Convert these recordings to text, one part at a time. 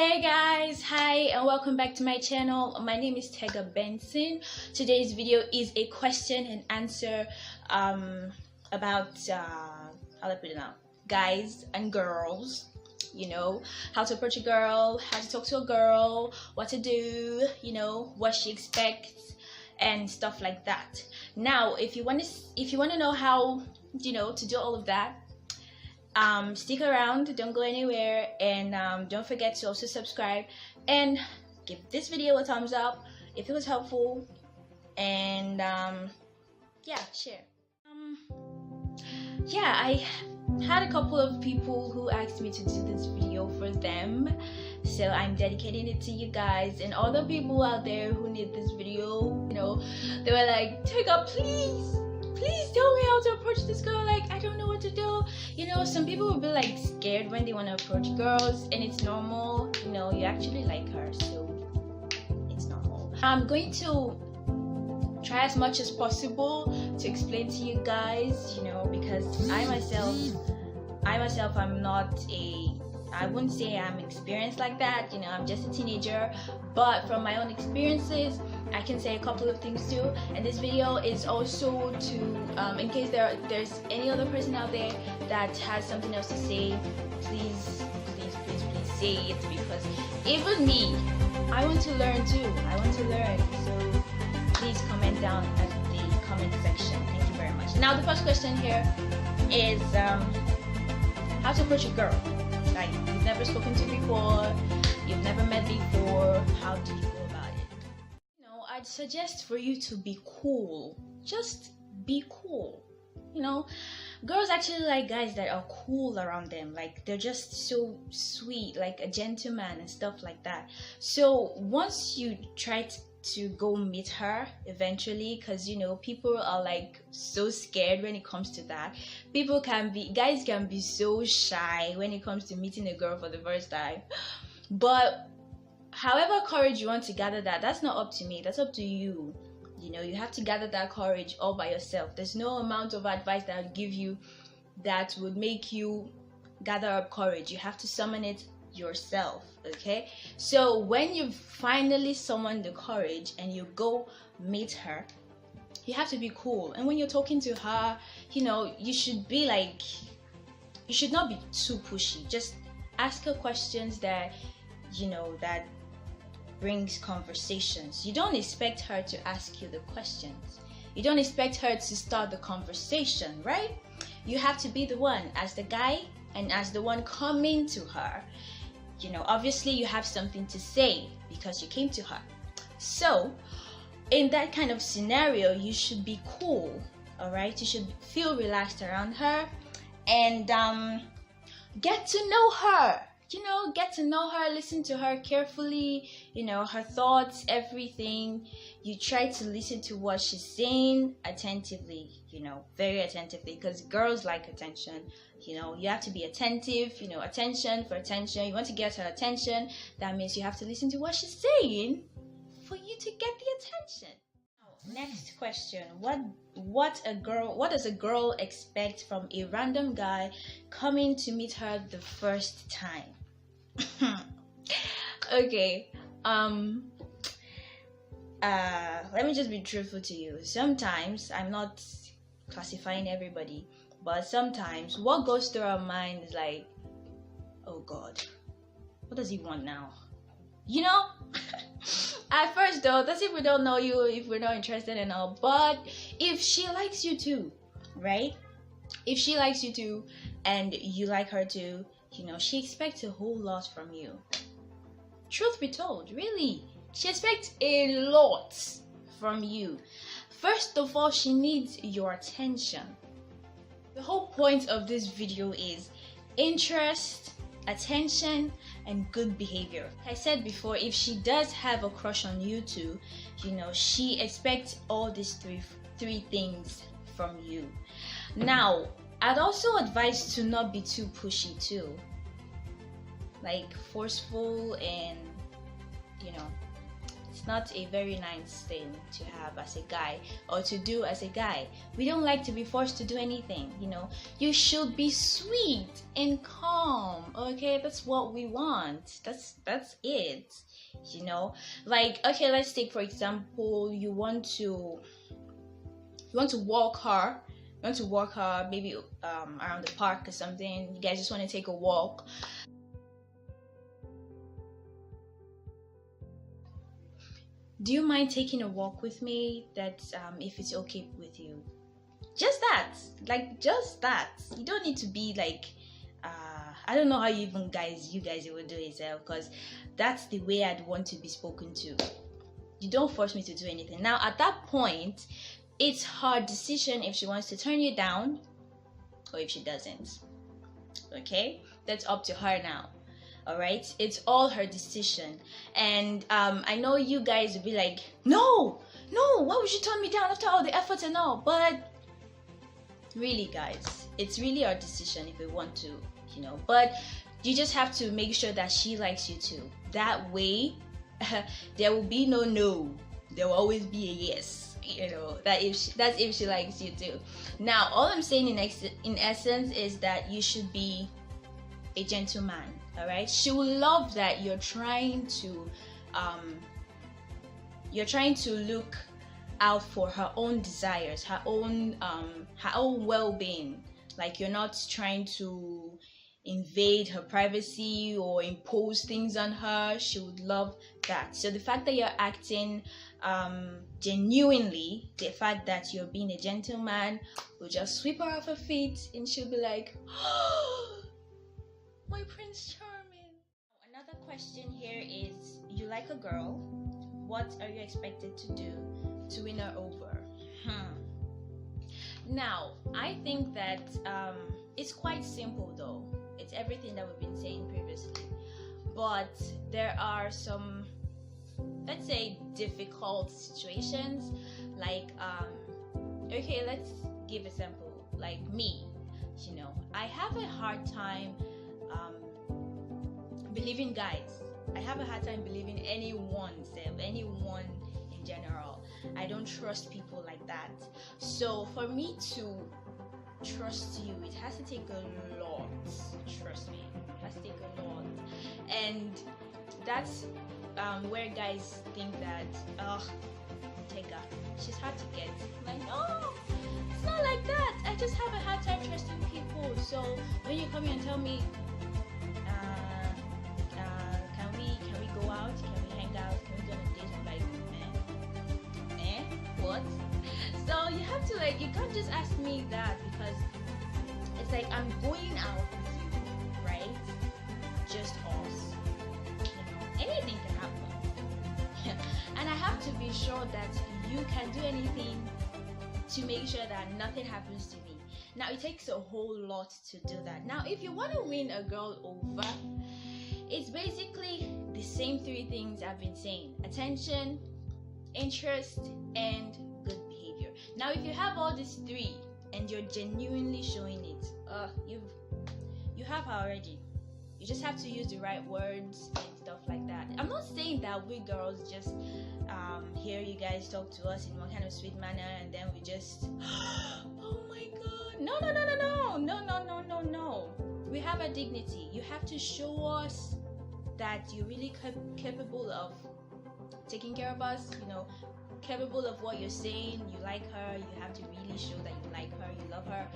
Hey guys, hi and welcome back to my channel. My name is Tega Benson. Today's video is a question and answer about how to put it now, guys and girls. You know, how to approach a girl, how to talk to a girl, what to do, you know, what she expects and stuff like that. Now if you want to know how, you know, to do all of that, stick around, don't go anywhere, and don't forget to also subscribe and give this video a thumbs up if it was helpful, and yeah, share. Yeah, I had a couple of people who asked me to do this video for them, so I'm dedicating it to you guys and other people out there who need this video. You know, they were like, Tega, please tell me how to approach this girl, like I don't know what to do. You know, some people will be like scared when they want to approach girls, and it's normal. You know, you actually like her, so it's normal. I'm going to try as much as possible to explain to you guys, you know, because I myself I'm not I wouldn't say I'm experienced like that. You know, I'm just a teenager, but from my own experiences I can say a couple of things too. And this video is also to in case there's any other person out there that has something else to say, please say it, because even me, I want to learn too. I want to learn, so please comment down at the comment section. Thank you very much. Now the first question here is how to approach a girl. Like, you've never spoken to before, you've never met before. How do you go about it? You know, I'd suggest for you to be cool. Just be cool. You know, girls actually like guys that are cool around them. Like, they're just so sweet, like a gentleman and stuff like that. So once you try to go meet her eventually, because you know, people are like so scared when it comes to that. Guys can be so shy when it comes to meeting a girl for the first time. But however courage you want to gather, that's not up to me, that's up to you. You know, you have to gather that courage all by yourself. There's no amount of advice that I'll give you that would make you gather up courage. You have to summon it yourself. Okay, so when you finally summon the courage and you go meet her, you have to be cool. And when you're talking to her, you know, you should not be too pushy. Just ask her questions that, you know, that brings conversations. You don't expect her to ask you the questions, you don't expect her to start the conversation, right? You have to be the one, as the guy and as the one coming to her. You know, obviously you have something to say because you came to her. So in that kind of scenario, you should be cool. All right, you should feel relaxed around her and get to know her. You know, get to know her, listen to her carefully, you know, her thoughts, everything. You try to listen to what she's saying attentively, you know, very attentively, because girls like attention. You know, you have to be attentive, you know, attention for attention. You want to get her attention, that means you have to listen to what she's saying for you to get the attention. Next question. What does a girl expect from a random guy coming to meet her the first time? Okay, let me just be truthful to you. Sometimes, I'm not classifying everybody, but sometimes what goes through our mind is like, oh God, what does he want now? You know? At first though, that's if we don't know you, if we're not interested and all. But if she likes you too, right? If she likes you too and you like her too, you know, she expects a whole lot from you. Truth be told, really, she expects a lot from you. First of all, she needs your attention. The whole point of this video is interest, attention, and good behavior. Like I said before, if she does have a crush on you too, you know, she expects all these three things from you. Now, I'd also advise to not be too pushy too, like forceful and, you know, It's not a very nice thing to have as a guy or to do as a guy. We don't like to be forced to do anything, you know. You should be sweet and calm, okay? That's what we want. That's it, you know. Like, okay, let's take for example, you want to walk her. You want to walk her maybe around the park or something. You guys just want to take a walk. Do you mind taking a walk with me? That's if it's okay with you. Just that, like just that. You don't need to be like I don't know how you guys would do it, because that's the way I'd want to be spoken to. You don't force me to do anything. Now at that point, it's her decision if she wants to turn you down or if she doesn't. Okay, that's up to her now. All right, it's all her decision. And I know you guys will be like, no, why would you turn me down after all the efforts and all? But really, guys, it's really our decision if we want to, you know. But you just have to make sure that she likes you too. That way there will be no, there will always be a yes, you know. That's if she likes you too. Now all I'm saying in essence is that you should be a gentleman. All right, she will love that you're trying to look out for her own desires, her own well-being. Like, you're not trying to invade her privacy or impose things on her. She would love that. So the fact that you're acting genuinely, the fact that you're being a gentleman, will just sweep her off her feet and she'll be like, oh, my Prince Charming. Another question here is, you like a girl, what are you expected to do to win her over? Now, I think that it's quite simple though. It's everything that we've been saying previously. But there are some, let's say, difficult situations. Like, okay, let's give a sample. Like me, you know, I have a hard time believing guys. I have a hard time believing anyone in general. I don't trust people like that. So for me to trust you, it has to take a lot. Trust me, it has to take a lot. And that's where guys think that, Tega, she's hard to get. Like, no, it's not like that. I just have a hard time trusting people. So when you come here and tell me, can we go out? Can we hang out? Can we go on a date? I'm like, what? So you have to, like, you can't just ask me that, because it's like I'm going out with you, right? Just us. You know, anything can happen. And I have to be sure that you can do anything to make sure that nothing happens to me. Now it takes a whole lot to do that. Now if you want to win a girl over, it's basically the same three things I've been saying: attention, interest, and good behavior. Now if you have all these three and you're genuinely showing it, you have her already. You just have to use the right words and stuff like that. I'm not saying that we girls just hear you guys talk to us in one kind of sweet manner and then we just oh my god, no. We have a dignity. You have to show us that you're really capable of taking care of us, you know, capable of what you're saying. You like her. You have to really show that you like her, you love her.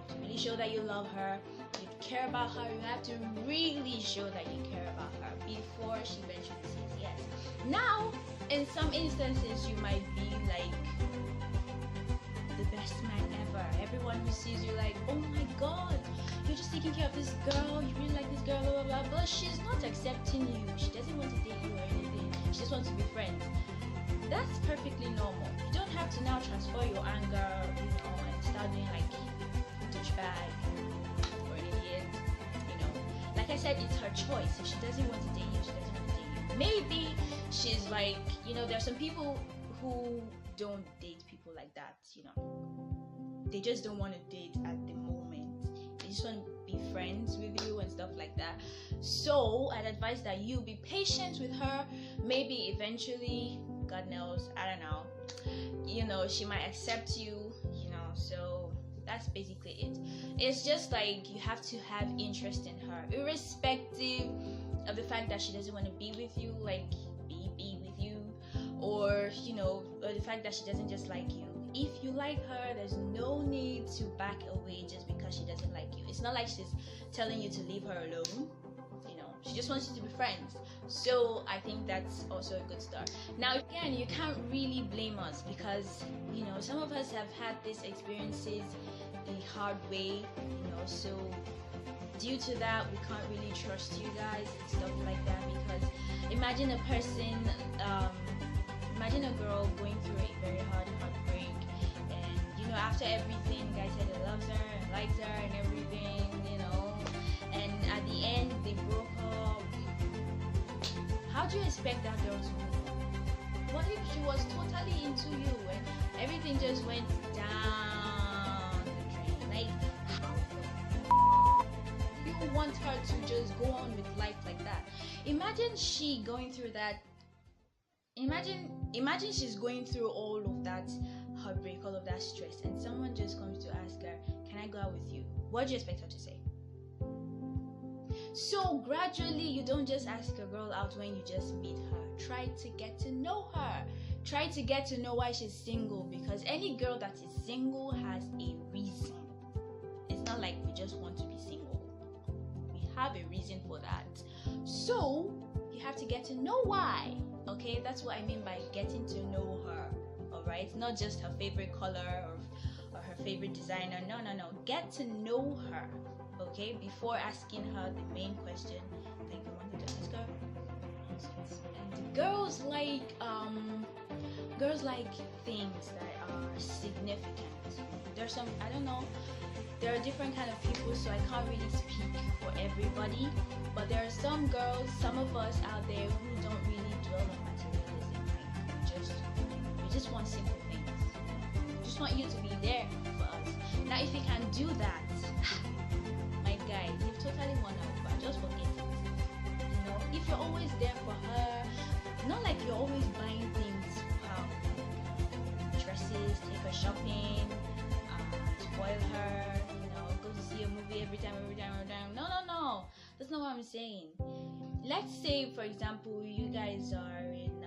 To really show that you love her, you care about her, you have to really show that you care about her before she eventually says yes. Now, in some instances, you might be like the best man ever. Everyone who sees you like, oh my god, you're just taking care of this girl, you really like this girl, blah blah blah. But she's not accepting you. She doesn't want to date you or anything. She just wants to be friends. That's perfectly normal. You don't have to now transfer your anger, you know, and start doing like douchebag or an idiot, you know. Like I said, it's her choice. If she doesn't want to date you, she doesn't want to date you. Maybe she's like, you know, there's some people who don't date people like that, you know. They just don't want to date at the moment. They just want to be friends with you and stuff like that. So I'd advise that you be patient with her. Maybe eventually God knows, I don't know, you know, she might accept you, you know. So that's basically it. It's just like you have to have interest in her, irrespective of the fact that she doesn't want to be with you, like be with you, or you know, or the fact that she doesn't just like you. If you like her, there's no need to back away just because she doesn't like you. It's not like she's telling you to leave her alone, you know. She just wants you to be friends. So I think that's also a good start. Now again, you can't really blame us because, you know, some of us have had these experiences the hard way, you know. So due to that, we can't really trust you guys and stuff like that, because imagine a person, imagine a girl going through a very hard heartbreak, and you know, after everything, the guy said he loves her and likes her and everything, you know, and at the end they broke up. How do you expect that girl to move on? What if she was totally into you and everything just went down the drain? Like, how do you want her to just go on with life like that? Imagine she going through that. Imagine she's going through all of that heartbreak, all of that stress, and someone just comes to ask her, "Can I go out with you?" What do you expect her to say? So gradually, you don't just ask a girl out when you just meet her. Try to get to know her. Try to get to know why she's single, because any girl that is single has a reason. It's not like we just want to be single. We have a reason for that. So you have to get to know why. Okay, that's what I mean by getting to know her. All right, not just her favorite color or her favorite designer. No. Get to know her. Okay, before asking her the main question that you wanted to ask her. And girls like things that are significant. There's some, I don't know, there are different kind of people, so I can't really speak for everybody, but there are some girls, some of us out there who don't really dwell on materialism. Like, we just want simple things. We just want you to be there for us. Now if you can do that, my guy, you've totally won over. Just forget it. You know, if you're always there for her, not like you're always buying things for her, like dresses, take her shopping, spoil her, you know, go to see a movie every time. No. That's not what I'm saying. Let's say, for example, you guys are in,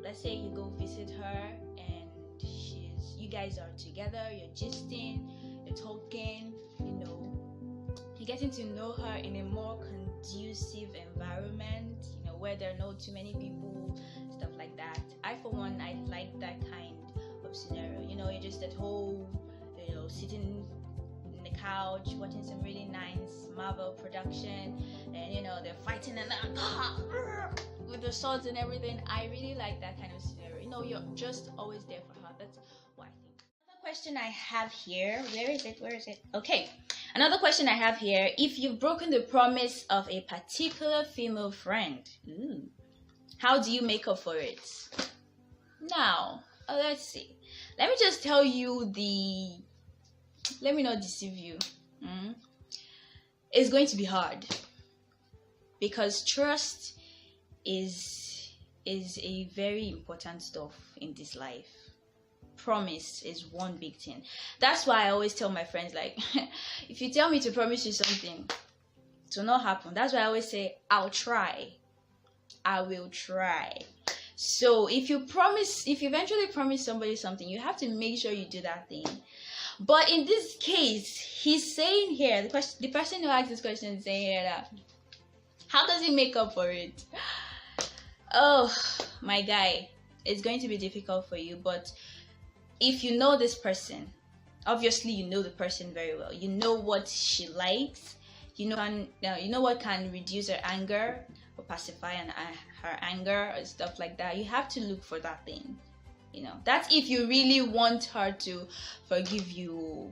let's say you go visit her and you guys are together, you're gisting, you're talking, you know, you're getting to know her in a more conducive environment, you know, where there are not too many people, stuff like that. I, for one, I like that kind of scenario. You know, you're just at home, you know, sitting in the couch watching some really nice Marvel production, and you know, they're fighting and with the swords and everything. I really like that kind of scenario. You know, you're just always there for her. That's what I think. Another question I have here, where is it? Okay, another question I have here: if you've broken the promise of a particular female friend, how do you make up for it? Now, let's see. Let me just tell you let me not deceive you. It's going to be hard, because trust is a very important stuff in this life. Promise is one big thing. That's why I always tell my friends, like, if you tell me to promise you something, it will not happen. That's why I always say, I will try. So if you eventually promise somebody something, you have to make sure you do that thing. But in this case, he's saying here, the person who asked this question is saying here that, how does he make up for it? Oh, my guy, it's going to be difficult for you. But if you know this person, obviously you know the person very well. You know what she likes. You know what can reduce her anger or pacify her anger or stuff like that. You have to look for that thing. You know, that's if you really want her to forgive you.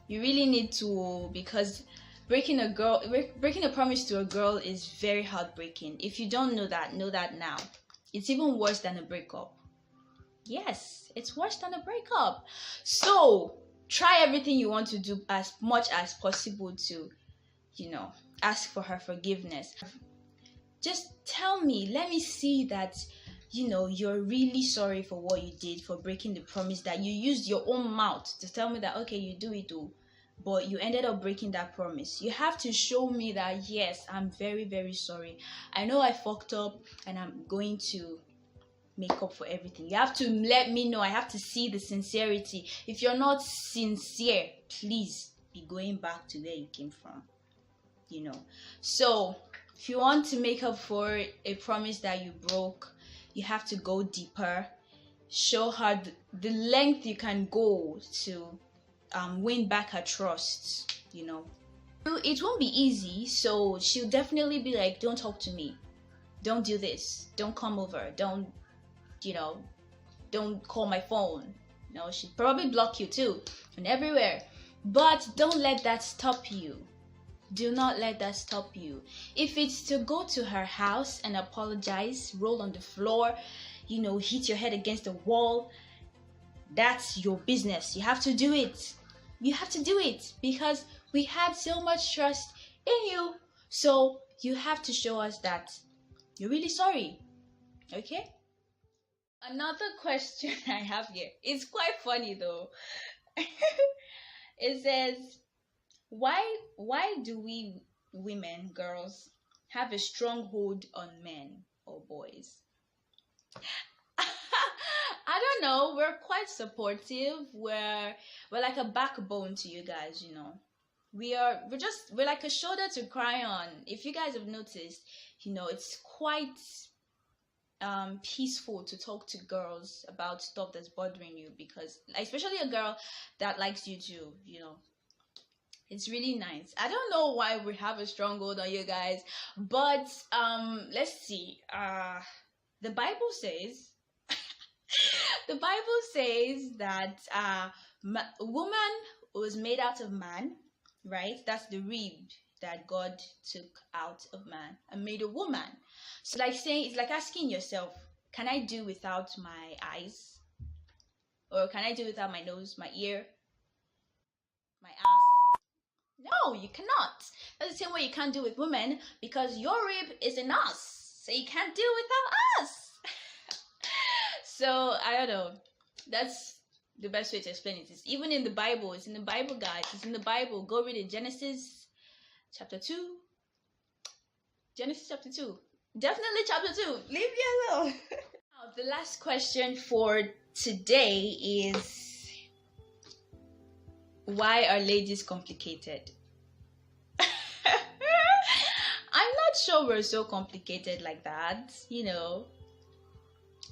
You really need to, because breaking a promise to a girl is very heartbreaking. If you don't know that now. It's even worse than a breakup. Yes, it's worse than a breakup. So try everything you want to do as much as possible to, you know, ask for her forgiveness. Just tell me, let me see that you're really sorry for what you did, for breaking the promise, that you used your own mouth to tell me that, okay, you do it too, but you ended up breaking that promise. You have to show me that, yes, I'm very, very sorry. I know I fucked up and I'm going to make up for everything. You have to let me know. I have to see the sincerity. If you're not sincere, please be going back to where you came from. So if you want to make up for a promise that you broke, you have to go deeper. Show her the length you can go to win back her trust. It won't be easy, so she'll definitely be like, don't talk to me, don't do this, don't come over, don't call my phone. She'd probably block you too and everywhere. But don't let that stop you. Do not let that stop you. If it's to go to her house and apologize, roll on the floor, hit your head against the wall, that's your business. You have to do it. You have to do it because we had so much trust in you. So you have to show us that you're really sorry. Okay? Another question I have here is quite funny though. It says, why do we women, girls, have a stronghold on men or boys? I don't know. We're quite supportive. We're like a backbone to you guys, We're like a shoulder to cry on. If you guys have noticed, it's quite peaceful to talk to girls about stuff that's bothering you, because especially a girl that likes you too, it's really nice. I don't know why we have a stronghold on you guys, but let's see. The Bible says that woman was made out of man, right? That's the rib that God took out of man and made a woman. So it's like asking yourself, can I do without my eyes? Or can I do without my nose, my ear, my ass? No, you cannot. That's the same way you can't do with women, because your rib is in us. So you can't do without us. So I don't know. That's the best way to explain it. It's even in the Bible. It's in the Bible, guys. It's in the Bible. Go read it. Genesis chapter 2. Genesis chapter 2. Definitely chapter 2. Leave me alone. Now, the last question for today is, why are ladies complicated? I'm not sure we're so complicated like that, we're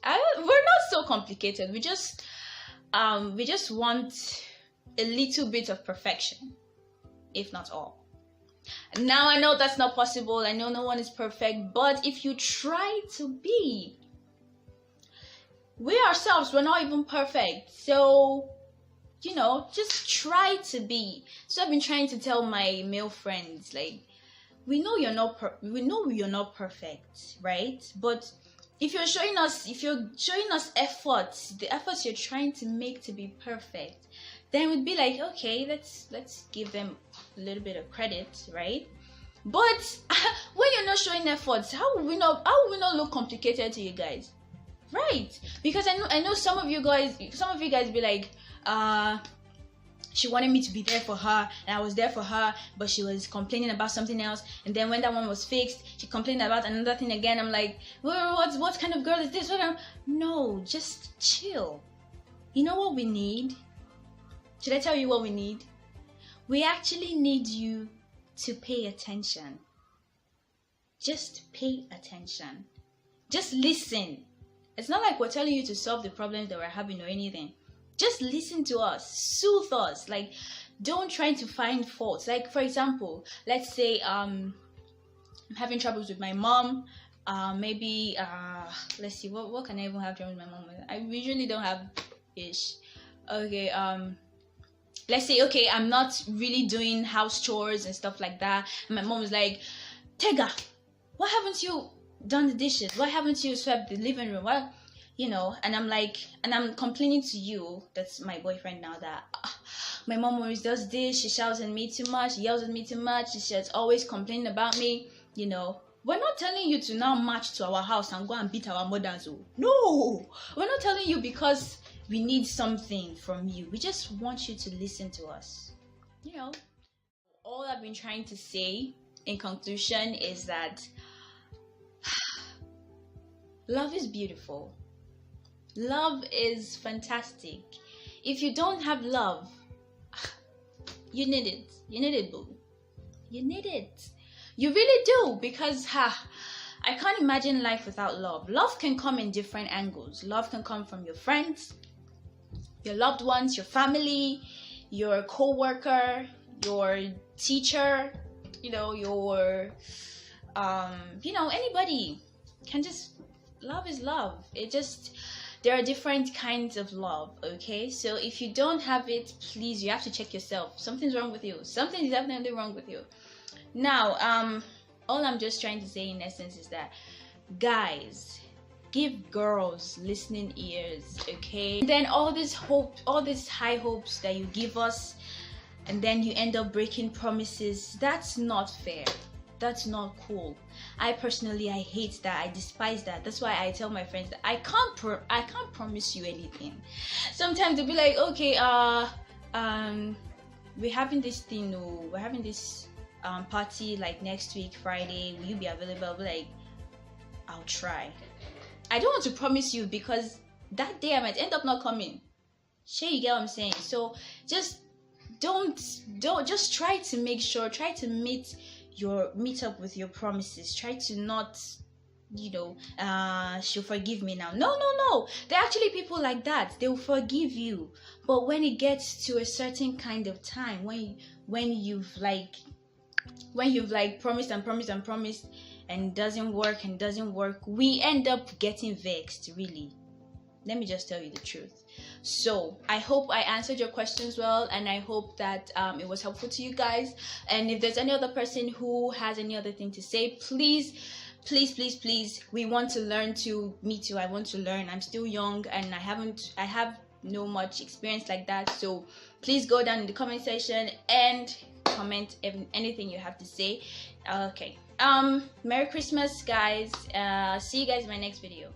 not so complicated. We just want a little bit of perfection, if not all. Now, I know that's not possible. I know no one is perfect, but if you try to be, we ourselves, we're not even perfect. So, just try to be. So I've been trying to tell my male friends, like, we know you're not perfect, right? But if you're showing us efforts, the efforts you're trying to make to be perfect, then we'd be like, okay, let's give them a little bit of credit, right? But when you're not showing efforts, how will we not look complicated to you guys, right? Because I know some of you guys be like, she wanted me to be there for her, and I was there for her, but she was complaining about something else, and then when that one was fixed, she complained about another thing again. I'm like, well, what kind of girl is this? No, just chill. You know what we need? Should I tell you what we need? We actually need you to pay attention. Just pay attention. Just listen. It's not like we're telling you to solve the problems that we're having or anything. Just listen to us, soothe us. Like, don't try to find faults. Like, for example, let's say I'm having troubles with my mom. Maybe let's see, what can I even have trouble with my mom with? I usually don't have ish. Okay, let's say, okay, I'm not really doing house chores and stuff like that. And my mom was like, Tega, why haven't you done the dishes? Why haven't you swept the living room? Why? And I'm like, and I'm complaining to you, that's my boyfriend now, that my mom always does this, she shouts at me too much, she yells at me too much, she's always complaining about me, We're not telling you to now march to our house and go and beat our mothers. No, we're not telling you because we need something from you. We just want you to listen to us. You know, all I've been trying to say in conclusion is that love is beautiful. Love is fantastic. If you don't have love, you need it. You need it, boo. You need it. You really do, because I can't imagine life without love. Love can come in different angles. Love can come from your friends, your loved ones, your family, your co-worker, your teacher, your anybody can just, love is love. There are different kinds of love, okay? So if you don't have it, please, you have to check yourself. Something's wrong with you. Something's definitely wrong with you. Now, all I'm just trying to say in essence is that, guys, give girls listening ears, okay? And then all these high hopes that you give us, and then you end up breaking promises, that's not fair. That's not cool. I hate that. I despise that. That's why I tell my friends that I can't promise you anything. Sometimes they'll be like, okay, we're having this thing, we're having this party like next week Friday, will you be available? I'll be like, I'll try. I don't want to promise you because that day I might end up not coming. Sure, you get what I'm saying? So just just try to make sure, try to meet up with your promises. Try to not, she'll forgive me now. No. There are actually people like that. They'll forgive you, but when it gets to a certain kind of time, when you've promised and it doesn't work, we end up getting vexed, really. Let me just tell you the truth. So I hope I answered your questions well, and I hope that it was helpful to you guys. And if there's any other person who has any other thing to say, please, we want to learn too. Me too, I want to learn. I'm still young and I have no much experience like that. So please go down in the comment section and comment anything you have to say. Okay, Merry Christmas, guys. See you guys in my next video.